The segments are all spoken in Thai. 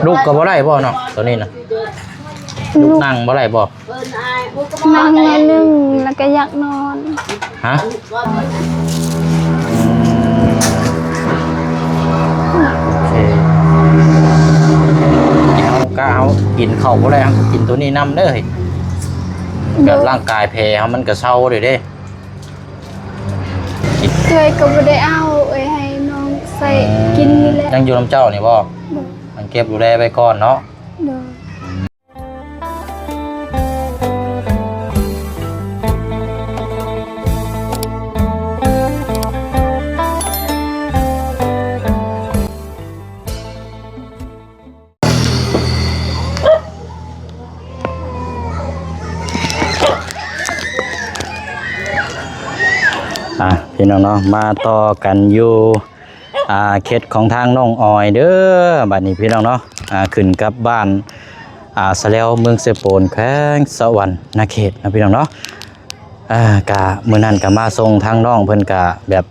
ลูกก็บ่ได้บ่เนาะตัวนี้นะลูกนั่งบ่ได้บ่นั่งนิดนึงแล้วก็อยากนอนฮะก็เอากินข้าวบ่ได้กินตัวนี้นำเด้อแบบร่างกายแพ้มันก็เศร้าเลยเด้เคยก็บ่ได้เอาให้น้องใส่กินนี่แหละยังอยู่น้ำเจ้านี่บ่มันเก็บดูแลไว้ก่อนเนาะพี่น้องเนาะมาต่อกันอยู่เขตของทางน้องออยเด้อบัดนี้พี่น้องเนาะขึ้นกับบ้านสะเลวเมืองเซโปนแขวงสะหวันนาเขตนะพี่น้องเนาะกะมื้อนั้นก็มาส่งทางน้องเพิ่นกะแบบ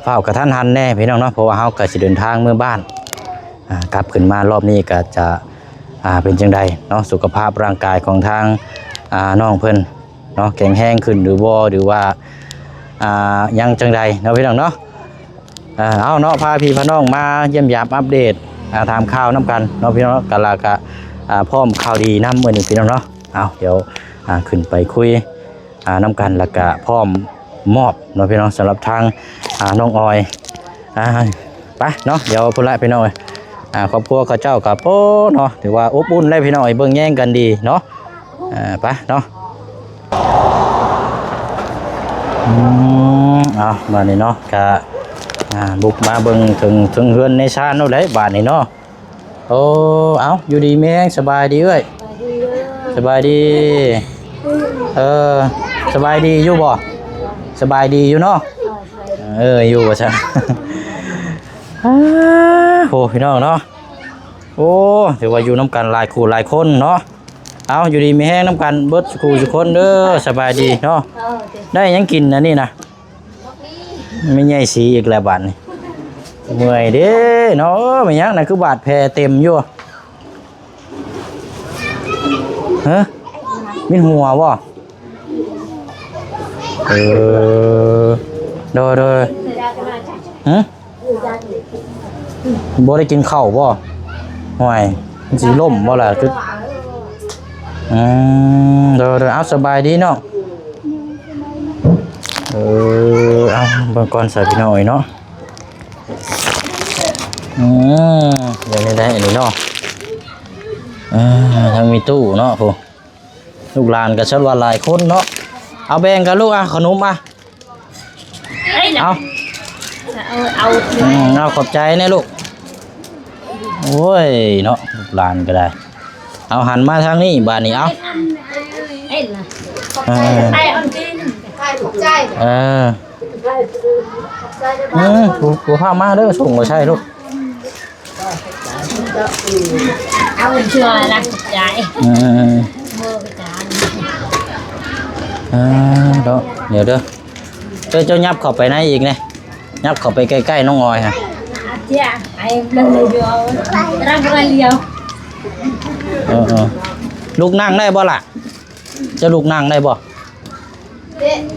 เฝ้ากระทันหันแน่พี่น้องเนาะเพราะว่าเฮาก็สิเดินทางเมื่อบ้านกลับขึ้นมารอบนี้ก็จะเป็นจังใดเนาะสุขภาพร่างกายของทางน้องเพิ่นเนาะแข็งแรงขึ้นหรือบ่หรือว่ายังจังใดเนาะพี่น้องเนาะเอาเนาะพาพี่พน้องมาเยี่ยมยามอัปเดตถามข่าวน้ำกันเนาะพี่น้องกันละกะพร้อมข่าวดีน้ำเมื่อนี้พี่น้องเนาะเอาเดี๋ยวขึ้นไปคุยน้ำกันละกะพร้อมมอบเนาะพี่น้องสำหรับทางน้องออยไปเนาะเดี๋ยวพูดละพี่น้องครอบครัวข้าเจ้ากับโป้เนาะถือว่าอบอุ่นเลยพี่น้องเบิ่งแย่งกันดีเนาะไปเนาะเอาบานนี้เนาะกะบุกมาเบิ่งถึงเฮือนในชาติโน่นเลยบานนี้เนาะโอ้เอาอยู่ดีแม่งสบายดีเอ้ยสบายดีสบายดีอยู่บ่สบายดีอยู่เนาะอยู่บ่ใช่โอ้พี่น้องเนาะโอ้ถือว่าอยู่น้ำกันหลายคู่หลายคนเนาะเอาอยู่ดีมีแห้งน้ำกันเบิดคู่ทุกคนเด้อสบายดีเนาะได้ยังกินนะนี่นะไม่ใหญ่สีอีกแล้วบาดนี่เมื่อยเด้เนาะไม่ยังนะคือบาดแผลเต็มอยู่ฮะมีหัวบ่โดยฮะบ่ได้กินข้าวบ่ห่วยมันสิล่มบ่ล่ะคือโดยเอาสบายดีเนาะเอาบางก่อนใส่พี่น้อยเนาะอย่างนี้ได้อันนี้เนาะทางมีตู้เนาะพวกลูกหลานก็ชัดว่าหลายคนเนาะเอาแบ่งกันลูกขนมเอาขอบใจเนี่ยลูกโอ้ยเนาะลูกหลานก็ได้เอาหันมาทางนี้บ้านนี้เอากูพามาเด้อส่งมาใช่ลูกเอาเชื่อนะยายเดี๋ยวเจ้ายับเข้าไปไหนอีกเนี่ยยับเข้าไปใกล้ๆน้องออยฮะเจ้าไอ้เรื่องเดียวรักอะไรเดียวลูกนั่งได้บ่ล่ะจะลูกนั่งได้บ่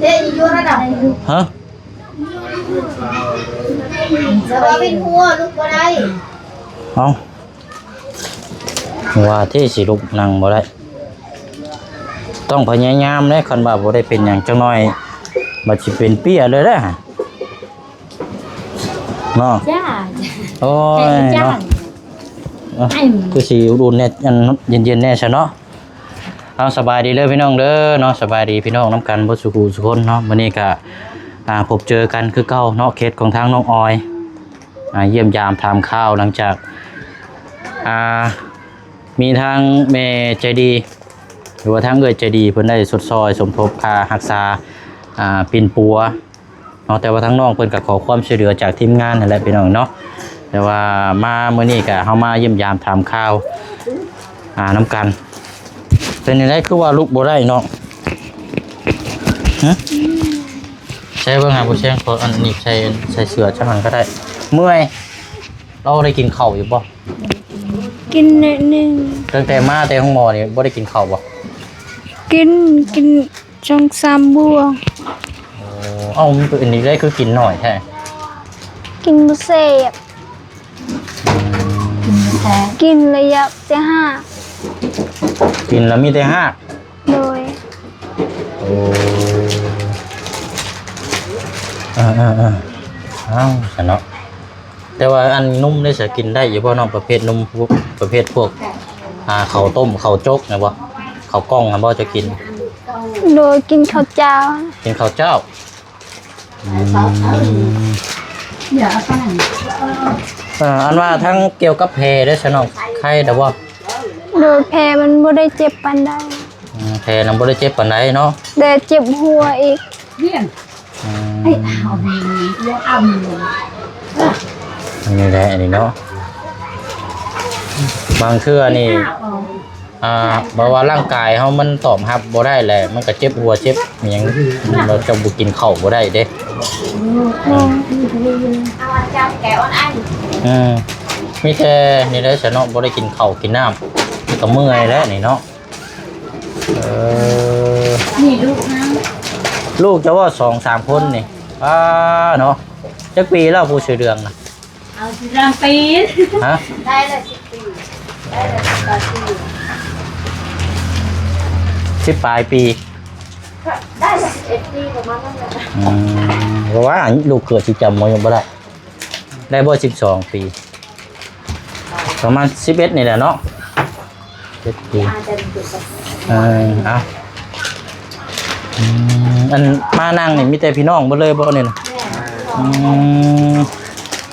เด็อยู่ระดับฮะจะว่าเป็นหัวลูกบ่ได้เอาว่าที่สิลูกนั่งบ่ได้ต้องพยายามเลยคันว่าบ่ได้เป็นอย่างจังน้อยบ่สิเป็นเปี้ยเลยเด้อเนาะจ้าโอ้ยเนาะคือสิอุ่นๆเนี่ยเย็นๆแน่ซะเนาะเอาสบายดีเลยพี่น้องเด้อเนาะสบายดีพี่น้องน้ำกันบ่สุขสุคนเนาะวันนี้ก็พบเจอกันคือเก่าเนาะเคสของทางน้องออยเยี่ยมยามทำข้าวหลังจากมีทางแม่ใจดีหรือว่าทางเอ่ยใจดีเพิ่นได้สดซอยสมทบค่ารักษาปิ่นปัวเนาะแต่ว่าทางน้องเพิ่นก็ขอความช่วยเหลือจากทีมงานนั่นแหละพี่น้องเนาะแต่ว่ามาเมื่อนี้ก็เฮามาเยี่ยมยามทำข้าวน้ำกันเป็นยังไงคือว่าลูกบ่ได้เนาะใช่เบิ่งหาผู้เชี่ยวชาญอันนี้ใส่เสื้อจังหันก็ได้เมื่อยเราได้กินข้าวอยู่บ่ กินหน่อยหนึง ตั้งแต่มาแต่ห้องหมอนี่บ่ได้กินข้าวบ่ กินช่อง3บัว โอ้เอ้ามันอันนี้ได้คือกินหน่อยแท้ กินบ่เสพกินระยะจะห้า กินแล้วมีแต่หาก โดย โอ้เอ้าซะเนาะแต่ว่าอันนุ่มได้สิกินได้อยู่บ่น้องประเภทนุ่มพวกประเภทพวกข้าวต้มข้าวจกนะบ่ข้าวกล้องน่ะบ่จะกิน โดยกินข้าวเจ้า กินข้าวเจ้า อย่าเอาไปไหน อันว่าทั้งเกี่ยวกับเพได้สนองไข้แต่ว่า โดยแพ้มันบ่ได้เจ็บปานใด เพนำบ่ได้เจ็บปานใดเนาะ แต่เจ็บหัวอีก เรียนไอ้เอาเรียกเอาเงิน นี่แหละอันนี้เนาะบางเทื่อนี่บ่ว่าร่างกายเฮามันตอบรับบ่ได้แหละมันก็เจ็บหัวเจ็บอิหยังเราจะบ่กินข้าวบ่ได้เด้ เอาเจ้าแกอ้อนอัน มีแต่นี่แหละสนองบ่ได้กินข้าวกินน้ำก็เมื่อยแล้วนี่เนาะ นี่ลูกนะ ลูกจะว่า 2-3 คนนี่เนาะจักปีแล้วผู้ชื่อเรืองน่ะ เอาสิรังปี ฮะ ได้ละ10 ปีได้ละ10 ปี 10 ปลายปี ได้ละ11 ปีประมาณนั้นแหละ เพราะว่าลูกเกิดสิจำบ่ยังบ่ได้ได้บ่12 ปีประมาณ11นี่แหละเนาะ7 ปี อาจจะดูกับ เอาอันมานั่งนี่มีแต่พี่น้องบ่เลยบ่นี่นะ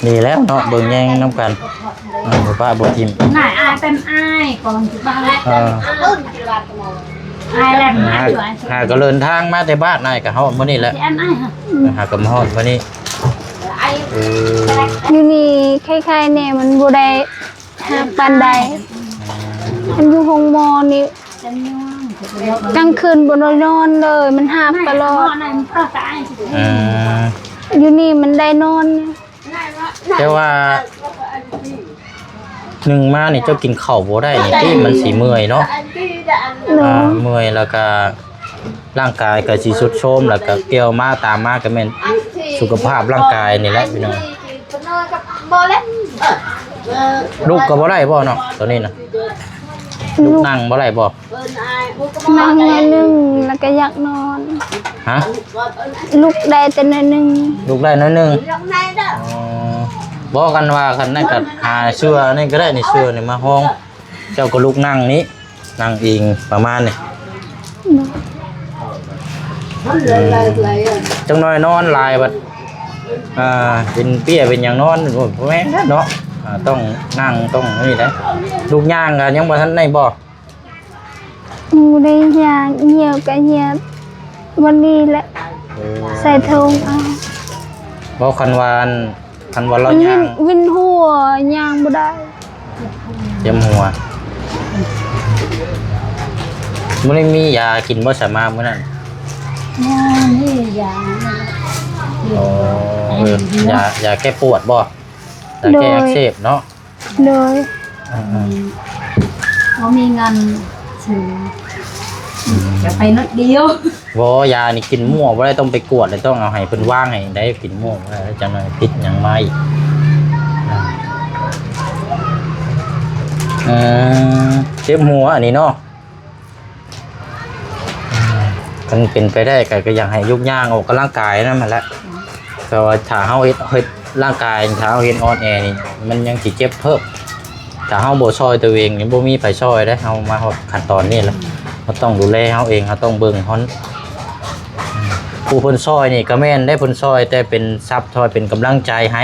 ดีแล้วเนาะเบิ่งแยงนํกันบ่ป้าบ่ทิม นายอายเป็นอายก่อนสิบ้าแล้วอายแล้วอายอยู่อาย หาก็เดินทางมาแต่บ้านนายก็เฮามื้อนี้แหละ ที่อันอายค่ะ หาก็มาฮอดมื้อนี้ อยู่นี่คล้ายๆแน่มันบ่ได้หาปานใดมันอยู่ห้องหมอนี่ จำนวน กลางคืนบ่ได้นอนเลย มันหาบตลอด นายมันประกาศ อยู่นี่มันได้นอนเนี่ย แต่ว่าหนึ่งมานี่เจ้ากินข้าวบ่ได้นี่ที่มันสิเมื่อยเนาะ เนาะ เมื่อยแล้วก็ร่างกายก็สิสุดโทรมแล้วก็เกี่ยวมาตามมาก็แม่นสุขภาพร่างกายนี่แหละพี่น้องลูกก็บ่ได้บ่เนาะตอนนี้นะลูกนั่งบ่ได้บ่ นั่งหน่อยหนึงแล้วก็อยากนอน ฮะ ลุกได้แต่หน่อยหนึง ลูกได้น้อยหนึงบอกกันว่าคันนั้นก็หาเสื้อนี่ก็ได้นี่เสื้อนี่มาห้อง เจ้าก็ลูกนั่งนี้นั่งอิงประมาณนี่จังน้อยนอนหลายบัดเป็นเปี้ยเป็นหยังนอนโอ้ยแม่นเนาะต้องนั่งต้องนี่แหละลูกย่างก็ยังบ่ทันได้บ่ หมูได้ยางเหี่ยวก็เหี่ยววันนี้แหละใส่ธงเอา บ่คันวาเราย่าง วินหัวยางบ่ได้ เจ็บหัวมื้อนี้มียากินบ่สามารถมื้อนั้น นี่อย่าง อ๋อยาแก้ปวดบ่ยาแก้อักเสบเนาะ โดย เขามีเงินซื้อจะไปนัดเดียว บ่ยานี่กินมั่วบ่ได้ต้องไปกวดเลยต้องเอาให้เพิ่นวางให้ได้กินมั่วบ่ได้แล้วจังได๋พิษหยังมาอีกเจ็บหัวอันนี้เนาะมันเป็นไปได้ก็อยากให้ยุกย่างออกกำลังกายนั่นมาแล้วแต่ว่าถ้าเฮาเฮ็ดร่างกายถ้าเฮาเฮ็ดออนแอร์นี่มันยังสิเจ็บเพิ่มถ้าเฮาบ่ช่วยตัวเองนี่บ่มีไผช่วยได้เฮามาฮอดขั้นตอนนี้แล้วเราต้องดูแลเฮาเองเฮาต้องเบิ่งเฮาผู้เพิ่นช่วยนี่ก็แม่นได้เพิ่นช่วยแต่เป็นซับช่วยเป็นกำลังใจให้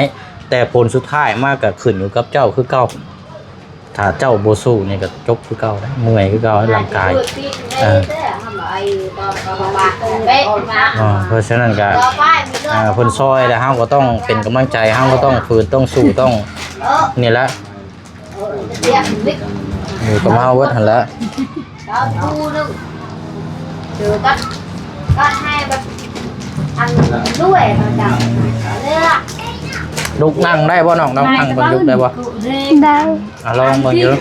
แต่ผลสุดท้ายมาก็ขึ้นอยู่กับเจ้าคือเก่าถ้าเจ้าบ่สู้นี่ก็จบคือเก่าเมื่อยคือเก่าร่างกายเพราะฉะนั้นก็เพิ่นซอยแล้วเฮาก็ต้องเป็นกำลังใจเฮาก็ต้องฝืนต้องสู้ต้องนี่แหละอยู่กับเฮาเบิดหั่นแหละ ก็ให้แบบอันด้วยเราจะเลือก ลุกนั่งได้บ่น้องนั่งบนยุกได้บ่ ได้ ลองเบิ่งอยู่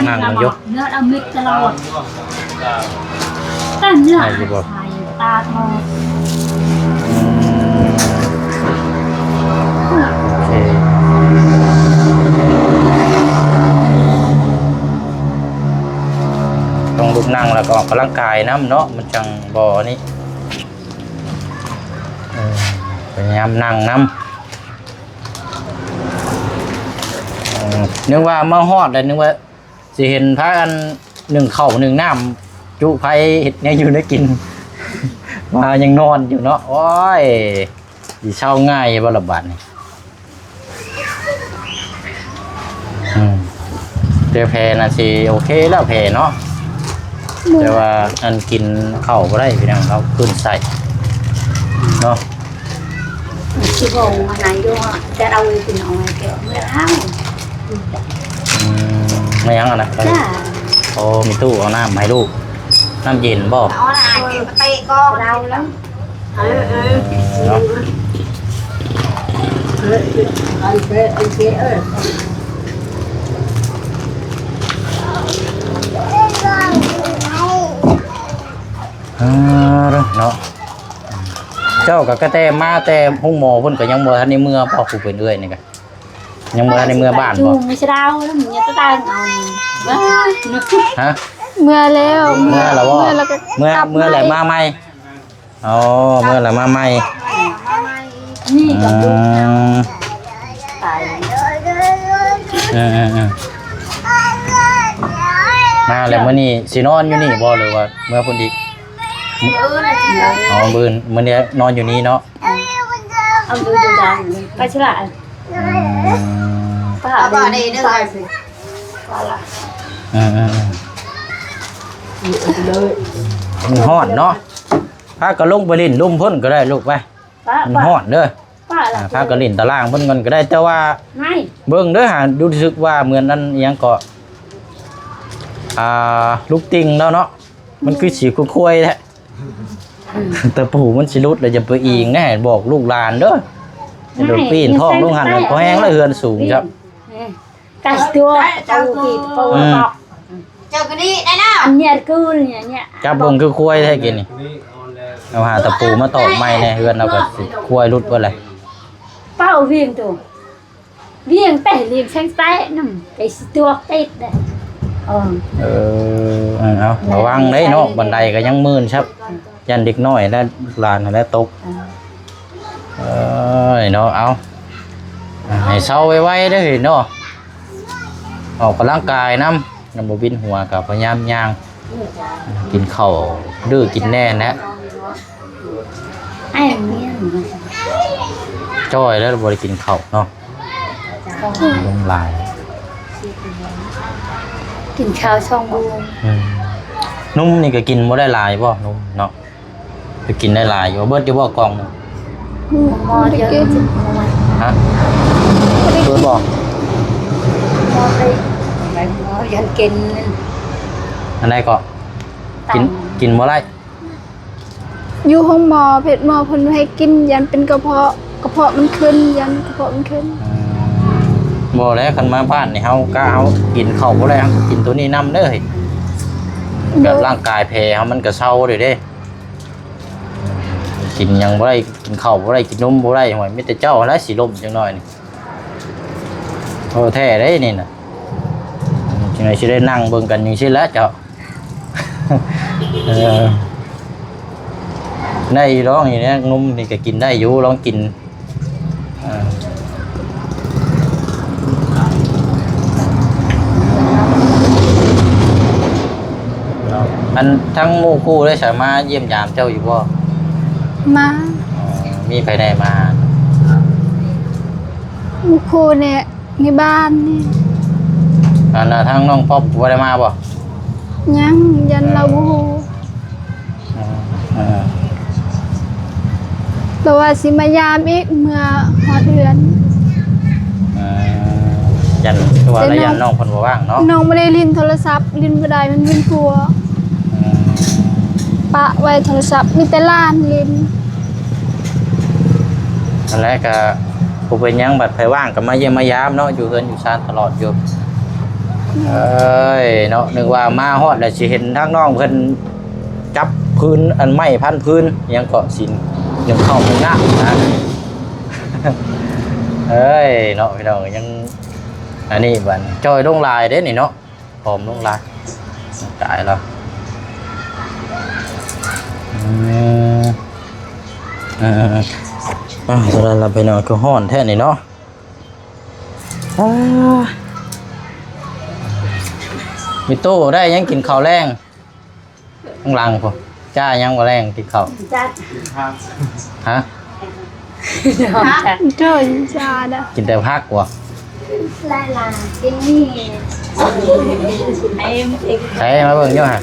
นั่งบนยุก เนื้อเอามิดตลอดตั้งเนื้อตาทอง โอเคต้องลุกนั่งแล้วก็ออกกำลังกายน้ำเนาะมันจังบ่นี่พยายามนั่งน้ำนึกว่ามาฮอดเลยนึกว่าสิเห็นพากันหนึ่งข้าวหนึ่งน้ำจุไผเฮ็ดเนี่ยอยู่ได้กิน มายังนอนอยู่เนาะโอ้ยสิเช่าง่ายบ่ละบาดนี่เจอแพน่ะสิโอเคแล้วแพเนาะแต่ว่าอันกินข้าวบ่ได้พี่น้องเราขึ้นใส่เนาะ ที่บอกอะไรด้วยจะเอาไปกินเอาไว้แกเมื่อเท่า ไม่ยังอ่ะนะ จ้า โอ้มีตู้เอาน้ำให้ลูกน้ำเย็นบ่ เอาอะไรมาเตะก็เราแล้วเนาะเนาะเจ้ากับกระแตมาแต่ห้องหมอเพิ่นก็ยังบ่ทันในเมื่อพ่อผู้เป็นเอื้อยนี่ก็ยังบ่ทันในเมื่อบ้านบ่ ไม่ใช่เราแล้วมึงจะตายเอาฮะ เมื่อแล้ว เมื่อแล้วบ่ แล้วก็ เมื่อแหละมาใหม่อ๋อเมื่อแหละมาใหม่ นี่กับลูกตาย มาแล้วมื้อนี้สินอนอยู่นี่บ่หรือว่าเมื่อพุ่นอีกอ๋อมื้อนี้นอนอยู่นี่เนาะ เอาดูจังจังไปใช่ละป้าบ้านนี่เด้อป้าละมันฮ้อนเนาะพาก็ลงไปลิ้นลุ่มเพิ่นก็ได้ลูกไปมันฮ้อนเด้อพาก็ลิ้นตารางเพิ่นกันก็ได้แต่ว่าเบิ่งเด้อหาดูสึกว่าเหมือนนั้นอิหยังก็ลูกติ่งแล้วเนาะมันคือสีคุ้ยๆแท้แต่ปู่มันสิรุดแล้วจะไปอิงแน่บอกลูกหลานเด้อจะโดนปีนท้องลงหันก็แห้งแล้วเฮือนสูงครับ ไก่ตัวปูปีปูบอกเจ้าก็นี่ได้นะอันเนี้ยกูเนี่ยจับเบิ่งคือคุ้ยแท้กินนี่เอาหาตะปูมาตอกไม้แน่เฮือนเราก็สิคุ้ยรุดบ่ล่ะ เป้าเวียงตัวเวียงแต่เวียงช่างใต้น้ำไก่ตัวติดเลยเอาระวังได้เนาะบันไดก็ยังมืนครับยันเด็กน้อยแล้วลานแล้วตกเนาะเอาให้เศร้าไว้ได้เนาะออกกำลังกายน้ำบ่บินหัวกับพยายามย่างกินข้าวดื้อกินแน่นะไอ้เนี่ยจ้อยแล้วบ่ได้กินข้าวเนาะลงลายกินข้าวช่องบูมนุ่มนี่ก็กินบ่ได้หลายบ่นุ่มเนาะไปกินได้หลายอยู่เบิดอยู่บ่กล่องนึง มอเยอะฮะเบิดบ่มอไปมอยันกินอันใดก็กินบ่ได้อยู่ห้องหมอเพชรหมอเพิ่นให้กินยันเป็นกระเพาะมันขึ้นยันกระเพาะมันขึ้นบ่แล้วคันมาบ้านนี่เฮาก็เอากินข้าวบ่ได้กินตัวนี้นำเด้อแบบร่างกายแพ้เฮามันก็เซาเด้กินหยังบ่ได้กินข้าวบ่ได้กินนมบ่ได้ห่วยมีแต่เจ้าแล้วสิล้มจังน้อยนี่โอ้แท้เด้นี่น่ะจังได๋สิได้นั่งเบิ่งกันจังซี่แหละเจ้าได้ร้องนี่นะนมนี่ก็กินได้อยู่ลองกินอันทั้งหมู่คู่ได้สามารถเยี่ยมยามเจ้าอยู่บ่มามีไปไหนมาหมู่คู่เนี่ยในบ้านนี่อันทั้งน้องป๊อปบ่ได้มาบ่ยังยันเราบ่ฮู้แต่ว่าสิมายามอีกเมื่อฮอดเดือนยันตัวแล้วยันน้องเพิ่นบ่ว่างเนาะน้องบ่ได้ลิ้นโทรศัพท์ลิ้นบ่ได้มันเป็นผัวปะไว้โทรศัพท์มีแต่ล้านลิ้น อันแรกก็ป ผู้เป็นหยังบัดไผว่างก็มาเยี่ยมมายามเนาะอยู่เฮือนอยู่ซ่านตลอดอยู่เอ้ยเนาะนึกว่ามาฮอดแล้วสิเห็นทางน้องเพิ่นจับพื้นอันไม้พันพื้นยังเกาะสินยังเข้าห้องน้ำนะ เอ้ยเนาะพี่น้องยังอันนี้บัดจอยลงลายเด้นี่เนาะผอมลงลายตายแล้วสำหรับเราไปนอนก็ห้อนแท้นี่เนาะมีตู้ได้ยังกินข้าวแรงข้างหลังพอจ้ายังว่าแรงกินข้าว จ้า ฮะ เจ้าชาดะ กินแต่พักกว่า ลายลากินนี่ไอ้เอ็ก ใช่มาเบิ่งอยู่ฮะ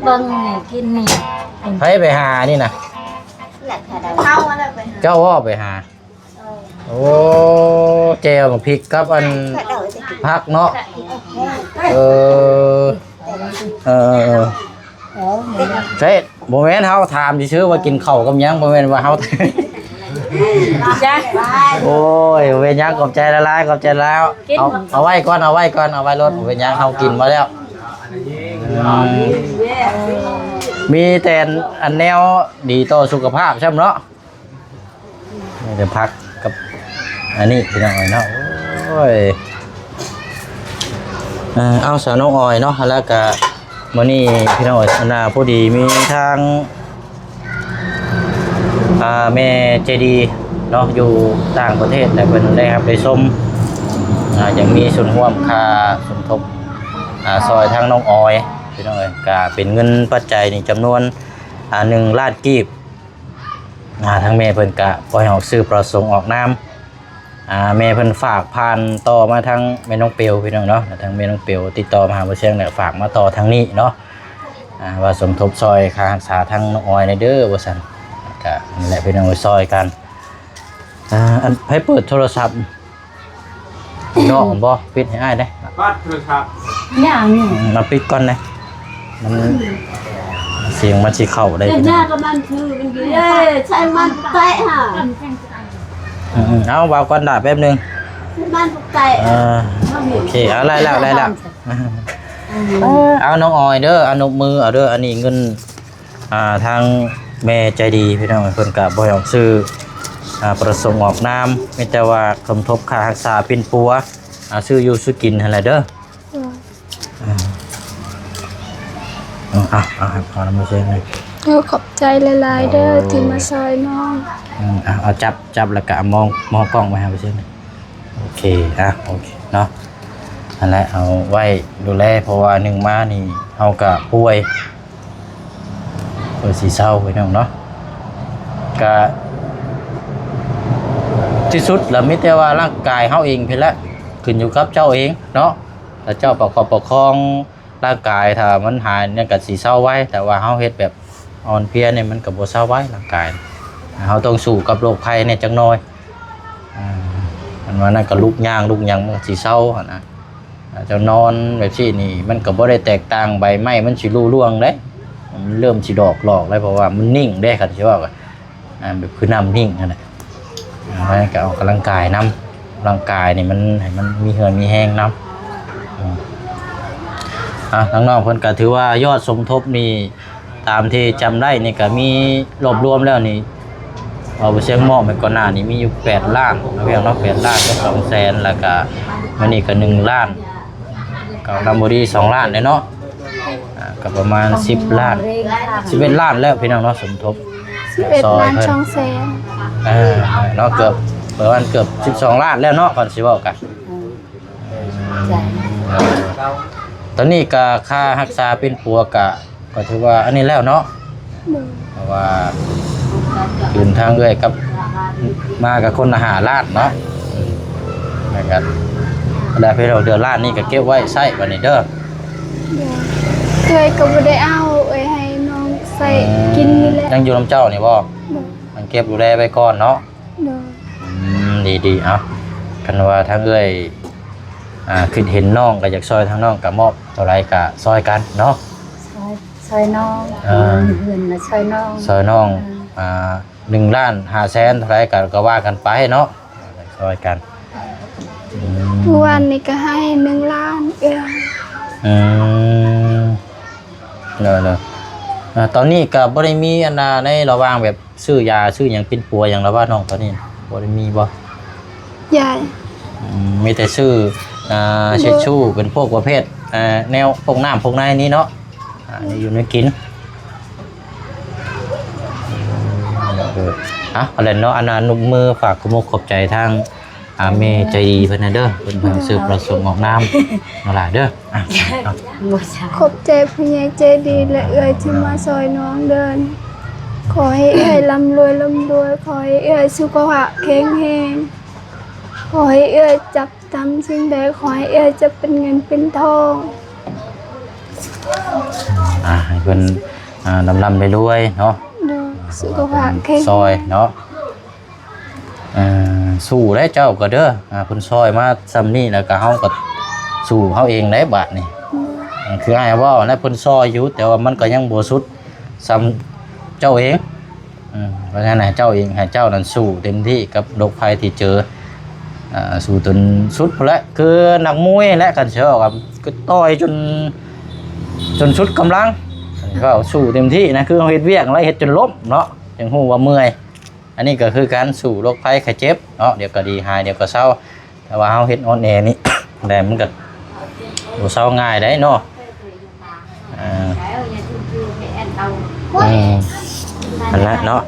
เบิ้งกินนี่ ไปไปหานี่นะ เข้าอะไรไป เจ้าว่าไปหาโอ้เจลกับพริกกับอันพักเนาะเออใช่โมเมนต์เฮาถามชื่อว่ากินข้าวกับยังโมเมนต์ว่าเฮา จ้า โอ้ยเวียนยังขอบใจละลายขอบใจแล้วเอาไว้ก่อนเอาไว้รถเวียนยังเฮากินมาแล้วมีแต่อันแนวดีต่อสุขภาพใช่ไหมเนาะนี่จะพักกับอันนี้พี่น้องอ้อยเนาะโอ้ยเอาสาวน้องอ้อยเนาะแล้วก็มื้อนี้พี่น้องอ้อยนาพอดีมีทางแม่เจดีเนาะอยู่ต่างประเทศแต่เพิ่นได้ครับไปชมยังมีส่วนร่วมค่าสมทบซอยทางน้องอ้อยพี่น้องเอ้ยก็เป็นเงินปัจจัยนี่จำนวน1 ล้านกีบทางแม่เพิ่นก็ปล่อยออกซื้อประสงค์ออกนามแม่เพิ่นฝากผ่านต่อมาทางแม่น้องเปียวพี่น้องเนาะทางแม่น้องเปียวติดต่อมาหาบ่เชียงเนี่ยฝากมาต่อทางนี้เนาะว่าสมทบซอยค่ารักษาทางน้องอ้อยในเด้อว่าซั่นก็นี่แหละพี่น้องซอยกันอันให้เปิดโทรศัพท์นอกบ่ปิดให้อ้ายได้ ปัดโทรศัพท์ อย่างนี้ มาปิดก่อนนะมันเสียงมันสิเข้าได้ แต่หน้าก็มันคือมันกินใช่มันไก่ฮะ เอาวางก่อนได้แป๊บนึง มันไก่ โอเคเอาไล่แล้วเอาน้องออยเด้อเอานกมือเอาเด้ออันนี้เงินทางแม่ใจดีพี่น้องเพิ่นก็บ่ยอมซื้อประสงค์ออกนามมีแต่ว่าสมทบค่ารักษาเป็นปัวซื้ออยู่ซื้อกินหั่นแหละเด้อขอน้ำมือเช็ดหน่อย ขอบใจหลายๆเด้อที่มาซอยน้อง เอาจับแล้วก็มองกล้องไว้ให้ไปเช็ดหน่อยโอเคโอเคเนาะนั่นแหละเอาไว้ดูแลเพราะว่าหนึ่งมานี่เฮาก็ป่วยสีเศร้าไปน้องเนาะก็ที่สุดแล้วมิแต่ว่าร่างกายเฮาเองเพิ่นละขึ้นอยู่กับเจ้าเองเนาะถ้าเจ้าประคองร่างกายถ้ามันหายเนี่ยก็สิเศร้าไว้แต่ว่าเฮาเฮ็ดแบบอ่อนเพลียเนี่ยมันก็บ่เศร้าไว้ร่างกายเฮาต้องสู้กับโรคภัยเนี่ยจักหน่อยมันว่านั่นก็ลุกย่างมันสิเศร้าหั่นนะเจ้านอนแบบนี้นี่มันก็บ่ได้แตกต่างใบไม้มันสิร่วงเด้มันเริ่มสิดอกหลอกแล้วเพราะว่ามันนิ่งได้คันสิว่าแบบคือน้ำนิ่งนั่นแหละแล้วก็ออกกำลังกายน้ำร่างกายนี่มันให้มันมีเหือมีแห้งน้ำทั้งน้องเพิ่นก็ถือว่ายอดสมทบนี่ตามที่จำได้นี่ก็มีรวบรวมแล้วนี่เอาไปเชียงหม้อไปก่อนหน้านี่มีอยู่8 ล้านเพียงเนาะ8 ล้านก็200,000แล้วก็มันนี่ก็1 ล้านก็ลำบุรี2 ล้านเนาะก็ประมาณ10 ล้าน11 ล้านแล้วพี่น้องเนาะสมทบ 11 ล้านช่องแสน เนาะเกือบประมาณเกือบ12 ล้านแล้วเนาะก่อนสิเว้ากันตอนนี้ก็ค่ารักษาเป็นปัวก็ถือว่าอันนี้แล้วเนาะเพราะว่าคืนทางด้วยกับมากับคนอาหารลาดเนาะนะครับได้ไปเราเดือนล้านนี่ก็เก็บไว้ใช้วันนี้เด้อ เคยก็บ่ได้เอาให้น้องใส่กินนี่แหละ ยังอยู่ลำเจ้านี่บ่มันเก็บดูแลไว้ก่อนเนาะดีเอากันว่าทางเอ้ยคือเห็นน้องก็อยากซอยทางน้องกับมอบเท่าไรก็ซอยกันเนาะ ซอยน้องเพื่อนนะซอยน้อง1,500,000เท่าไรก็ว่ากันไปเนาะ ซอยกัน วันนี้ก็ให้1 ล้านเอื้อย เลยตอนนี้ก็บ่ได้มีอันน่ะในระหว่างแบบซื้อยาซื้อหยังเป็นปัวหยังแล้วว่าน้องตอนนี้บ่ได้มีบ่ ยาย มีแต่ซื้อเช็ดชู่เป็นพวกประเภทแนวพวกน้ำพวกในนี้เนาะอยู่ในกินอะไรเนาะอันนั้นนุ่มมือฝากขโมกขอบใจทางเมใจดีเพิ่นน่ะเด้อเพิ่นเพิ่งซื้อประสงค์ออกน้ำมาหลายเด้อ ขอบใจผู้ใหญ่ใจดีและเอื้อยที่มาซอยน้องเดินขอให้เอื้อยร่ำรวยขอให้เอื้อยสุขภาพแข็งแรงขอให้เอื้อยจับจำสิ่งใดขอให้เอื้อยจะเป็นเงินเป็นทอง ให้เพิ่นลำไปด้วยเนาะ สุขภาพแข็ง ซอยเนาะสู้ได้เจ้าก็เด้อเพิ่นซอยมาซ้ำนี่แล้วก็เฮาก็สู้เฮาเองได้บาดนี่คืออ้ายว่าแล้วเพิ่นซอยอยู่แต่ว่ามันก็ยังบ่สุดซ้ำเจ้าเองเพราะฉะนั้นให้เจ้าเองให้เจ้านั้นสู้เต็มที่กับโรคภัยที่เจอสู้จนสุดพุ่นแหละคือนักมวยและกันเชียวครับก็ต่อยจนสุดกำลังก็สู้เต็มที่นะคือเฮ็ดเวียกแล้วเฮ็ดจนล้มเนาะจังฮู้ว่าเมื่อยอันนี้ก็คือการสู้โรคภัยไข้เจ็บเนาะเดี๋ยวก็ดีหายเดี๋ยวก็เศร้าแต่ว่าเฮาเฮ็ดอ่อนแอนี่ แต่มันก็บ่เศร้าง่ายได้เนาะนั่นแหละเนาะ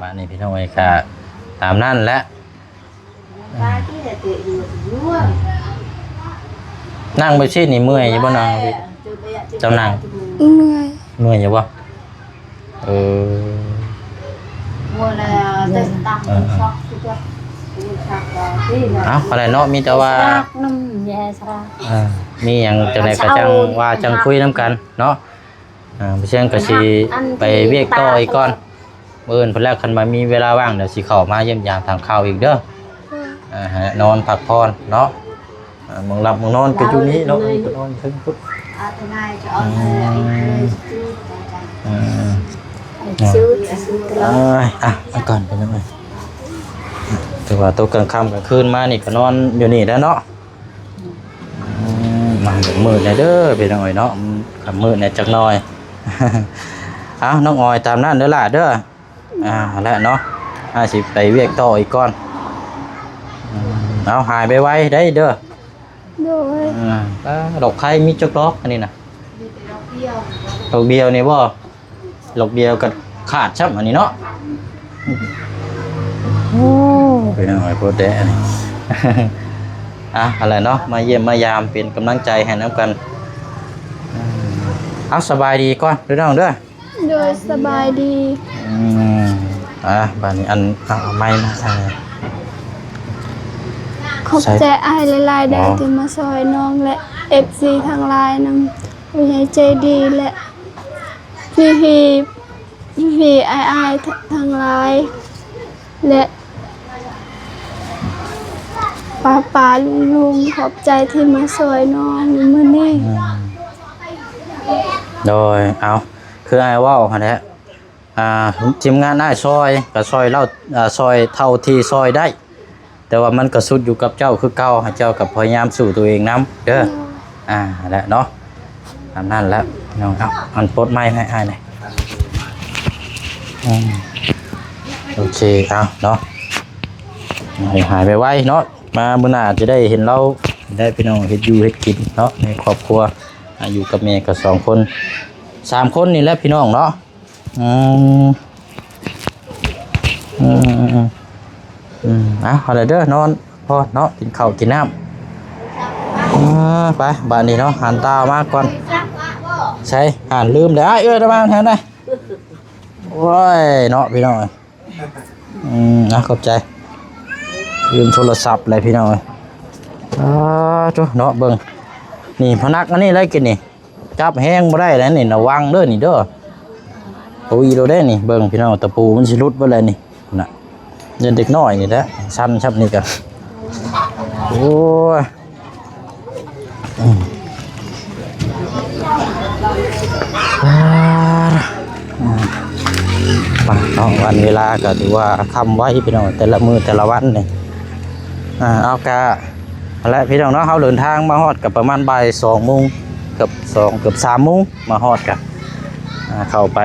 บ้านนี้พี่น้องเอ้ยก็ตามนั้นแหละนั่งไปชิดนี่เมื่อยอยู่บ่นางเจ้านั่ง เหนื่อย เมื่อยอยู่บ่อะไรเนาะมีแต่ว่ามีหยังจังได๋ก็จังว่าจังคุยนํกันเนาะเพิ่นก็สิไปเวียกต่ออีกก่อนมื้ออื่นเพิ่นแล้วคันมามีเวลาว่างเดี๋ยวสิเข้ามาเยี่ยมยามทางข่าวอีกเด้อนอนพักผ่อนเนาะมึงหลับมึงนอนก็อยู่นี้เนาะนอนถึงพุทธเอาก่อนไปหน่อยถือว่าตกกลางค่ำกลางคืนมานี่ก็นอนอยู่นี่แล้วเนาะมามืดเด้อไปหน่อยเนาะขับมืดเนี่ยจักหน่อยเอาน้องออยตามนั้นเด้อล่ะเด้อแล้วเนาะสิไปเวียกต่ออีกก่อนเอาหายไปไว้ได้เด้อโดยดอกไข่มีจักดอกอันนี้นะดอกเดียวนี่บ่ดอกเดียวก็ขาดช้ำอันนี้เนาะไปหน่อยโคตรแดนี่ อะไรเนาะมาเยี่ยมมายามเป็นกำลังใจให้น้ำกันเอาสบายดีก่อนเด้อน้องเด้อโดยสบายดีบ้านนี้อันเอาไม้มาใส่ขอบใจอ้ายหลายๆได้ที่มาซอยน้องและ FC ทางไลน์นำผู้ใหญ่ใจดีและพี่อ้ายทางไลน์และป้าลุงขอบใจที่มาซอยน้องมื้อนี้โดยเอาคืออ้ายว่าหั่นแหละทีมงานอ้ายซอยก็ซอยเล่าซอยเท่าที่ซอยได้แต่ว่ามันก็สุดอยู่กับเจ้าคือเก่าให้เจ้ากับพยายามสู่ตัวเองนำเด้อแหละเนาะตามนั้นแล้วน้องเอาอันปลดไม้ให้อ้ายหน่อยโอเคเอาเนาะหายไปไว้เนาะมามื้อหน้าจะได้เห็นเราได้พี่น้องเฮ็ดอยู่เฮ็ดกินเนาะในครอบครัวอยู่กับแม่ก็2คน3คนนี่แหละพี่น้องเนาะอะไรเด้อนอนพอเนาะกินข้าวกินน้ำไปบ้านนี้เนาะหันตามากก่อนใช่หันลืมแล้วจะมาแทนได้โอ้ยเนาะพี่น้องขอบใจลืมโทรศัพท์เลยพี่น้องจ้ะเนาะเบิ่งนี่พนักอันนี้อะไรกินนี่จับแห้งบ่ได้แล้วนี่ระวังเด้อนี่เด้อปุยเราได้นี่เบิ่งพี่น้องตะปูมันสิรุดบ่เลยนี่น่ะเดินเด็กน้อยนี่แหละสั้นชับนี่กันโอ้ยไป เนาะวันเวลาก็ถือว่าค่ำไว้พี่น้องแต่ละมื้อแต่ละวันนี่เอากะและพี่น้องเนาะเฮาเดินทางมาฮอดกับประมาณบ่าย2 โมงเกือบ3 โมงมาฮอดกะเข้าไป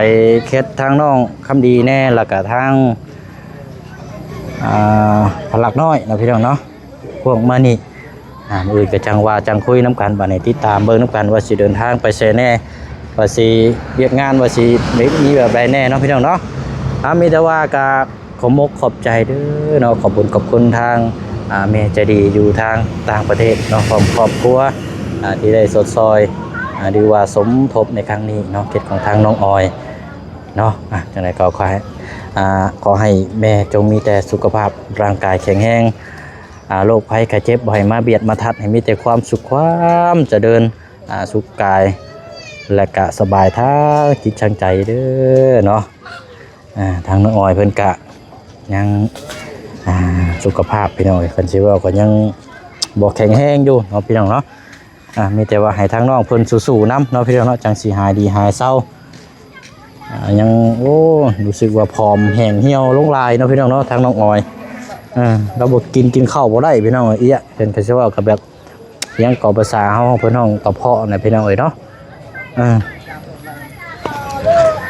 เขตทางน้องคำดีแน่แล้วก็ทางพลักน้อยนะพี่น้องเนาะพวกมานี่มื้ออื่นก็จังว่าจังคุยน้ำกันบัดนี้ติดตามเบิ่งน้ำกันว่าสิเดินทางไปไสแน่ว่าสิเวียกงานว่าสิมีแบบใดแน่เนาะพี่น้องเนาะมีแต่ว่าก็ขอบมกขอบใจเด้อเนาะขอบคุณทางแม่ใจดีอยู่ทางต่างประเทศเนาะครอบครัวที่ได้สดซอยดีว่าสมทบในครั้งนี้เนาะเขตของทางน้องออยเนาะจังไดก็ขอให้แม่จงมีแต่สุขภาพร่างกายแข็งแรงโรคภัยไข้เจ็บบ่ให้มาเบียดมาทัดให้มีแต่ความสุขความเจริญสุขกายและก็สบายทั้งจิตทั้งใจเด้อเนาะทางน้องออยเพิ่นกะยังสุขภาพพี่น้องเพิ่นสิว่าก็ยังบ่แข็งแรงอยู่เนาะพี่น้องเนาะมีแต่ว่าให้ทางน้องเพิ่นสู้ๆนำเนาะพี่น้องเนาะจังสิหายดีหายเศร้ายังรู้สึกว่าผอมแห้งเหี่ยวลงลายเนาะพี่น้องเนาะทางน้องออยเราบ่กินข้าวบ่ได้พี่น้องเอี้ยเพิ่นก็สิว่าก็แบบยังก่อภาษาเฮาเพิ่นห้องกระเพาะน่ะพี่น้องเอ้ยเนาะ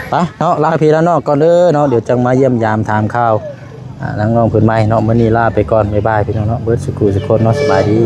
ไปเนาะลาพี่แล้วเนาะก่อนเด้อเนาะเดี๋ยวจังมาเยี่ยมยามถามข่าวน้องเพิ่นใหม่เนาะมื้อนี้ลาไปก่อนบ๊ายบายพี่น้องเนาะเบิดสุขสุขคนเนาะสบายดี